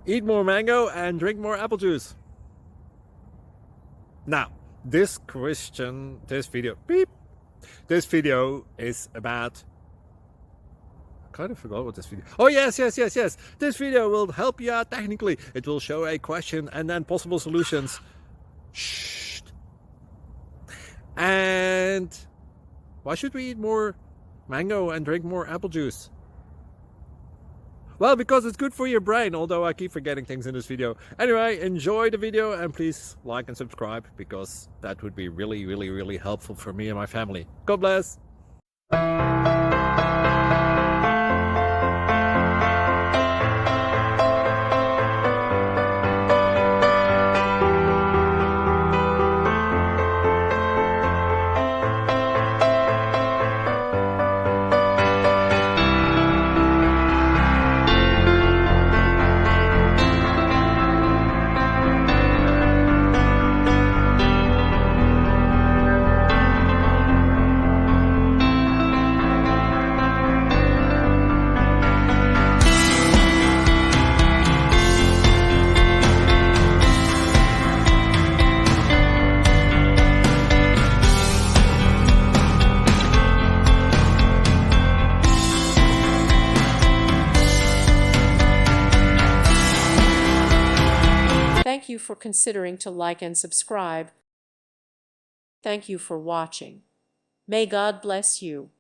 Eat more mango and drink more apple juice. Now, this video is about, I kind of forgot what this video. Oh, yes. This video will help you out technically. It will show a question and then possible solutions. Shh. And why should we eat more mango and drink more apple juice? Well, because it's good for your brain, although I keep forgetting things in this video. Anyway, enjoy the video and please like and subscribe, because that would be really helpful for me and my family. God bless! Thank you for considering to like and subscribe. Thank you for watching. May God bless you.